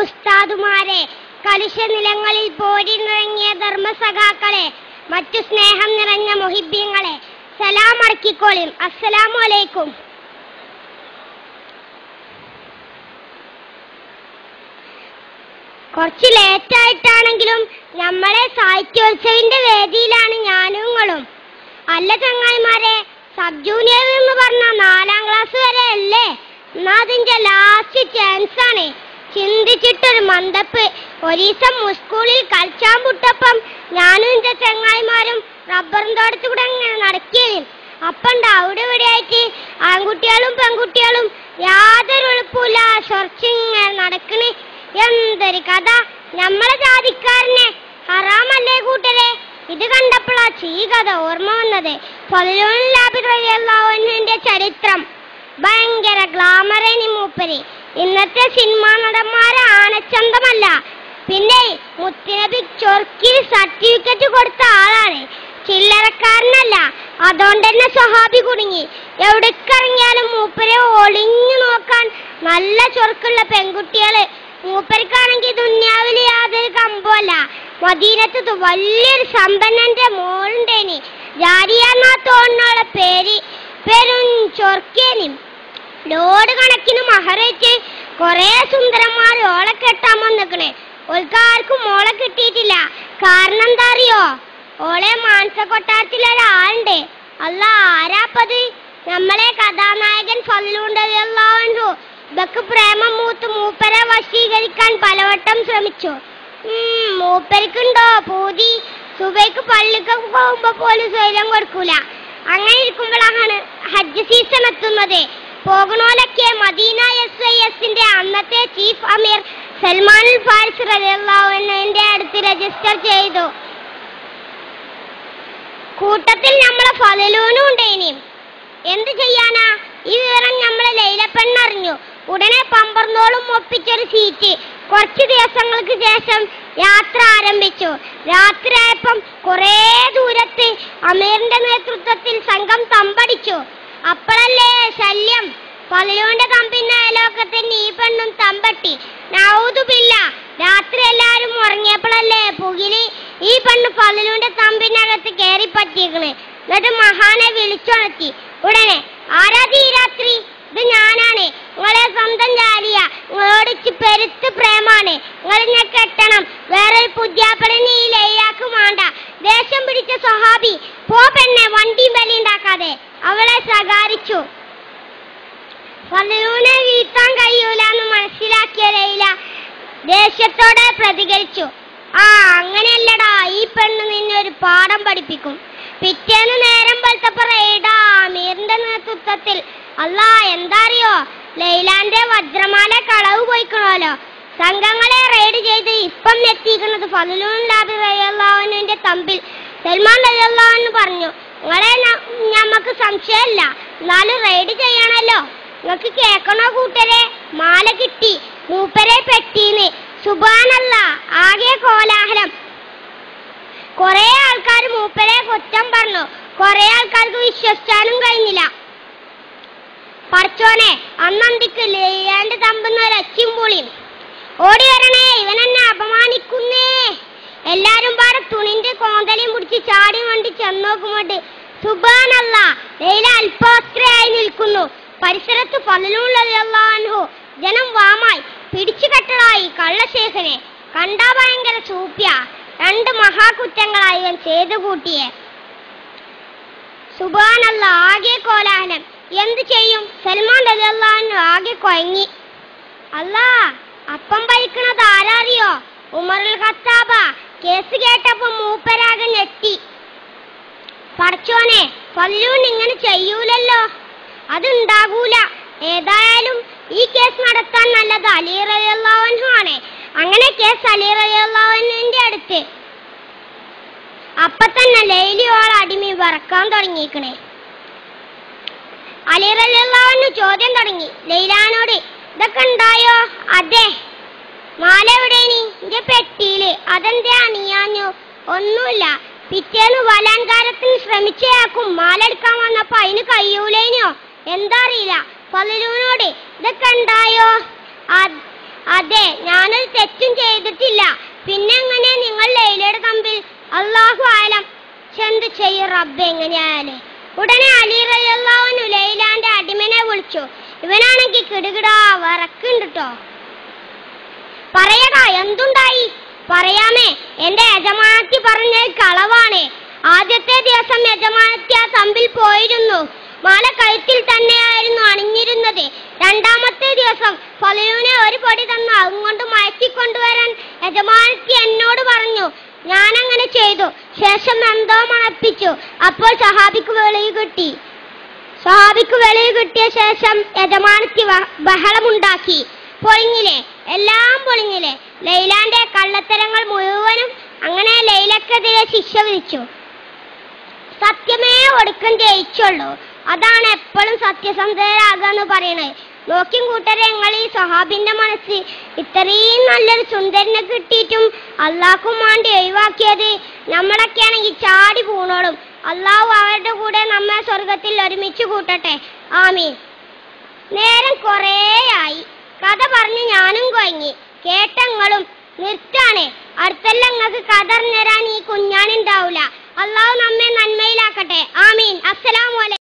ഉസ്താദുമാരെ, കലുഷ നിലങ്ങളിൽ പോരിനിറങ്ങിയ ധർമ്മസഖാക്കളെ, മറ്റു സ്നേഹം നിറഞ്ഞ മുഹിബ്ബീങ്ങളെ, സലാം അടക്കിക്കോളും. അസ്സലാമു അലൈക്കും. കുറച്ച് ലേറ്റായിട്ടാണെങ്കിലും നമ്മളെ സാഹിത്യോത്സവിന്റെ വേദിയിലാണ് ഞാനും നിങ്ങളും. അല്ല ചങ്ങായിമാരെ, സബ് ജൂനിയർ എന്ന് പറഞ്ഞ 4ാം ക്ലാസ് വരെ അല്ലേ? എന്നാ അതിന്റെ ലാസ്റ്റ് ചാൻസ് ആണ്. ചിന്തിച്ചിട്ടൊരു മന്ദപ്പ്. ഒരീസം സ്കൂളിൽ കളിച്ചാൻ പുട്ടപ്പം ഞാനും എന്റെ ചങ്ങായിമാരും റബ്ബറും തോട്ടത്തിൽ കൂടെ അങ്ങനെ നടക്കുകയും അപ്പണ്ട് അവിടെ ഇവിടെ ആയിട്ട് ആൺകുട്ടികളും പെൺകുട്ടികളും യാതൊരു എളുപ്പമില്ല ചൊറച്ചിങ്ങനെ നടക്കണ്. എന്തൊരു കഥ! നമ്മളെ ജാതിക്കാരനെ ഹറാമല്ലേ കൂട്ടരെ? ഇത് കണ്ടപ്പോഴാ ഈ കഥ ഓർമ്മ വന്നത്. ഫളിലുൽ ലാബി റളിയല്ലാഹു അൻഹുവിന്റെ ചരിത്രം. ഭയങ്കര ഗ്ലാമറേനി മൂപ്പര്. ഇന്നത്തെ സിനിമാ നടന്മാരെ ആനച്ചന്തമല്ല. പിന്നെ മുത്തുനബി ചൊർക്കിൽ സർട്ടിഫിക്കറ്റ് കൊടുത്ത ആളാണ്, ചില്ലറക്കാരനല്ല. അതുകൊണ്ട് തന്നെ സ്വഹാബി കുടുങ്ങി. എവിടേക്കിറങ്ങിയാലും മൂപ്പരെ ഒളിഞ്ഞു നോക്കാൻ നല്ല ചൊർക്കുള്ള പെൺകുട്ടികള്. മൂപ്പർക്കാണെങ്കിൽ ദുന്യാവിൽ യാതൊരു കമ്പമല്ല. മദീനത്ത് വലിയൊരു സമ്പന്നന്റെ മോളുണ്ടേനി, ജാരിയ എന്നാ തോന്നുന്ന പേര്. പെരും ചൊർക്കേനി. ലോഡ് കണക്കിന് മഹറേറ്റ് കൊറേ സുന്ദരന്മാർ ഓളെ കെട്ടാൻ വന്നിക്കണേ. ഓൾക്കാർക്കും മോളെ കിട്ടിയിട്ടില്ല. കാരണം എന്താ അറിയോ? ഓളെ മാനസ കൊട്ടാരത്തിലൊരാളുണ്ട്. അല്ല, ആരാപ്പത്? നമ്മളെ കഥാനായകൻ ഫളിലുൽ റളിയല്ലാഹു അൻഹു. ഇതൊക്കെ പ്രേമം മൂത്ത് മൂപ്പരെ വശീകരിക്കാൻ പലവട്ടം ശ്രമിച്ചു. മൂപ്പർക്കുണ്ടോ പൂതി? സുബൈക്ക് പള്ളിക്കൊക്കെ പോകുമ്പോ പോലും സ്വൈര്യം കൊടുക്കൂല. അങ്ങനെ ഇരിക്കുമ്പോഴാണ് ഹജ്ജ് സീസൺ എത്തുന്നത്. പോകണോലൊക്കെ മദീന SISന്റെ അന്നത്തെ ചീഫ് അമീർ സൽമാനുൽ ഫാരിസ് റളിയല്ലാഹു അൻഹുവിന്റെ അടുത്ത് രജിസ്റ്റർ ചെയ്തു. കൂട്ടത്തിൽ നമ്മളെ ഫളിലൂനും ഉണ്ടേനി. എന്ത് ചെയ്യാനാ? ഈ വിവരം നമ്മളെ ലൈലപ്പെണ്ണറിഞ്ഞു. ഉടനെ പമ്പർന്നോളും ഒപ്പിച്ചൊരു സീറ്റ്. കുറച്ച് ദിവസങ്ങൾക്ക് ശേഷം യാത്ര ആരംഭിച്ചു. രാത്രിയായപ്പം കുറേ ദൂരത്ത് അമീറിന്റെ നേതൃത്വത്തിൽ സംഘം തമ്പടിച്ചു. അപ്പോഴല്ലേ ശല്യം. ഫളിലുവിന്റെ തമ്പിന്റെ അയലോക്കത്തിന് ഈ പെണ്ണും തമ്പട്ടി. നൗദുബില്ല. രാത്രി എല്ലാരും ഉറങ്ങിയപ്പോഴല്ലേ പുകില്. ഈ പെണ്ണ് ഫളിലുവിന്റെ തമ്പിനകത്ത് കയറി പറ്റിയേക്കണ്. എന്നിട്ട് മഹാനെ വിളിച്ചുണർത്തി. ഉടനെ, ആരാധി ഈ രാത്രി? ഇത് ഞാനാണ്, നിങ്ങളെ സ്വന്തം ജാലിയ. നിങ്ങളോട് പെരുത്ത് പ്രേമാണ്. നിങ്ങളിനെ കെട്ടണം. വേറെ പുതിയാപ്പടനെ ഈ ലൈലാക്ക് വേണ്ട. ദേഷ്യം പിടിച്ച സ്വഹാബി, പോ പെണ്ണെ, വണ്ടിയും ബലിയുണ്ടാക്കാതെ അവളെ ശകാരിച്ചു. ഫളിലുവിനെ വീഴ്ത്താൻ കഴിയൂലെന്ന് മനസ്സിലാക്കിയ ലൈല ദേഷ്യത്തോടെ പ്രതികരിച്ചു. അങ്ങനെയല്ലടാ, ഈ പെണ്ണ് നിന്നെ ഒരു പാഠം പഠിപ്പിക്കും. പിറ്റേന്ന് നേരം വെളുത്തപ്പോ റെയ്ഡാ അമീറിന്റെ നേതൃത്വത്തിൽ. അല്ലാ, എന്താ അറിയോ? ലൈലാന്റെ വജ്രമാല കളവ് പോയിക്കണല്ലോ. സംഘങ്ങളെ റെയ്ഡ് ചെയ്ത് ഇപ്പം എത്തിക്കുന്നത് ഫളിലുൽ ലാബി റളിയല്ലാഹു അൻഹുവിന്റെ തമ്പിൽ സൽമാൻ റളിയല്ലാഹു അൻഹു പറഞ്ഞു, നിങ്ങളെ ഞമ്മക്ക് സംശയമല്ല, എന്നാലും റെയ്ഡ് ചെയ്യണല്ലോ. നിങ്ങൾക്ക് കേൾക്കണോ കൂട്ടരെ? മാല കിട്ടി, മൂപ്പരെ പെട്ടീന്ന്. സുബ്ഹാനല്ലാ, ആകെ കോലാഹലം. കൊറേ ആൾക്കാർ മൂപ്പരെ കുറ്റം പറഞ്ഞു. കൊറേ ആൾക്കാർക്ക് വിശ്വസിക്കാനും കഴിഞ്ഞില്ല. പടച്ചോനെ, അന്നന്തിക്ക് ലൈലാന്റെ തമ്പുന്ന ഒരച്ചും പൊളിയും. ഓടി വരണേ, ഇവനെന്നെ അപമാനിക്കുന്നേ. എല്ലാരും പാടെ തുണിന്റെ കോന്തലയും പിടിച്ച് ചാടി വണ്ടി ചെന്നോക്കുമ്പോട്ട് സുബ്ഹാനല്ലാ, ലൈല അല്പവസ്ത്രയായി നിൽക്കുന്നു. പരിസരത്ത് ഫളിലുൽ റളിയല്ലാഹു അൻഹു. ജനം വാമായി പിടിച്ചു കെട്ടലായി കള്ളശേഖനെ. കണ്ടാ ഭയങ്കര സൂപ്യ. 2 മഹാകുറ്റങ്ങളായി ഇവൻ ചെയ്തു കൂട്ടിയെ. സുബ്ഹാനല്ലാ, ആകെ കോലാഹലം. എന്ത് ചെയ്യും? സൽമാൻ റളിയല്ലാഹു അൻഹു ആകെ കൊയങ്ങി. അല്ലാ, അപ്പം ഭരിക്കണത് ആരാറിയോ? ഉമറുൽ ഖത്താബ. കേസ് കേട്ടപ്പോ മൂപ്പരാകെ ഞെട്ടി. പടച്ചോനെ, ഫളിലുൻ ഇങ്ങനെ ചെയ്യൂലല്ലോ. അതുണ്ടാകൂല. ഏതായാലും ഈ കേസ് നടത്താൻ നല്ലത് അലി റളിയല്ലാഹു അൻഹു ആണ്. അങ്ങനെ കേസ് അലി റളിയല്ലാഹു അൻഹുവിന്റെ അടുത്ത്. അപ്പൊ തന്നെ ലൈലിയോൾ അടിമി വറക്കാൻ തുടങ്ങിയിരിക്കണേ. അലി റളിയല്ലാഹു അൻഹു ചോദ്യം തുടങ്ങി ലൈലാനോട്. ഇതൊക്കെ ഉണ്ടായോ? അതെ. മാല എവിടെനി? എന്റെ പെട്ടിയില്. അതെന്താ അണിയാഞ്ഞു? ഒന്നുമില്ല. പിറ്റേന്ന് ബലാത്കാരത്തിന് ശ്രമിച്ചയാൾക്കും മാല എടുക്കാൻ വന്നപ്പോ അതിന് കഴിയൂലേനോ? എന്താ അറിയില്ല. ഫളിലുവിനോട് ഇതൊക്കെ ഉണ്ടായോ? അതെ, ഞാനൊരു തെറ്റും ചെയ്തിട്ടില്ല. പിന്നെ എങ്ങനെ നിങ്ങൾ ലൈലയുടെ തമ്പിൽ? അല്ലാഹു ആലം. ചെന്ത് ചെയ്യും റബ്ബ് എങ്ങനെയായാലേ. ഉടനെ അലി റളിയല്ലാഹു അൻഹു ലൈലാന്റെ അടിമനെ വിളിച്ചു. ഇവനാണെങ്കിൽ കിടുകിടാ വിറക്കുണ്ട് ട്ടോ. പറയടാ, എന്തുണ്ടായി? പറയാമേ, എന്റെ യജമാനത്തി പറഞ്ഞത് കളവാണ്. ആദ്യത്തെ ദിവസം യജമാനത്തി ആ തമ്പിൽ പോയിരുന്നു. മാല കഴുത്തിൽ തന്നെയായിരുന്നു അണിഞ്ഞിരുന്നത്. രണ്ടാമത്തെ ദിവസം ഫലൂനെ ഒരു പൊടി തന്നു അതുകൊണ്ട് മയക്കിക്കൊണ്ടുവരാൻ യജമാനത്തി എന്നോട് പറഞ്ഞു. ഞാനങ്ങനെ ചെയ്തു. ശേഷം എന്തോ മണപ്പിച്ചു. അപ്പോൾ സഹാബിക്ക് വെളിവ് കിട്ടി. കിട്ടിയ ശേഷം യജമാനത്തി ബഹളമുണ്ടാക്കി. പൊളിഞ്ഞില്ലേ, എല്ലാം പൊളിഞ്ഞില്ലേ. ലൈലാന്റെ കള്ളത്തരങ്ങൾ മുഴുവനും. അങ്ങനെ ലൈലക്കെതിരെ ശിക്ഷ വിധിച്ചു. സത്യമേ ഒടുക്കം ജയിച്ചുള്ളൂ. അതാണ് എപ്പോഴും സത്യസന്ധരാകാന്ന് പറയണത്. നോക്കിയും കൂട്ടരെ, നിങ്ങൾ ഈ സഹാബിന്റെ മനസ്സ് ഇത്രയും നല്ലൊരു സുന്ദരനെ കിട്ടിയിട്ടും അള്ളാഹ്ക്കും വേണ്ടി ഒഴിവാക്കിയത്. നമ്മളൊക്കെ ആണെങ്കിൽ ചാടി പൂണോളും. അള്ളാഹു അവരുടെ കൂടെ നമ്മെ സ്വർഗത്തിൽ ഒരുമിച്ച് കൂട്ടട്ടെ, ആമീൻ. നേരം കുറേയായി. കഥ പറഞ്ഞ് ഞാനും കൊയങ്ങി. കേട്ടങ്ങളും നിർത്താണേ. അടുത്തെല്ലാം നിങ്ങൾക്ക് കഥ അറിഞ്ഞുതരാൻ ഈ കുഞ്ഞാനുണ്ടാവൂല. അള്ളാഹു നമ്മെ നന്മയിലാക്കട്ടെ, ആമീൻ. അസ്സലാമു അലൈക്കും.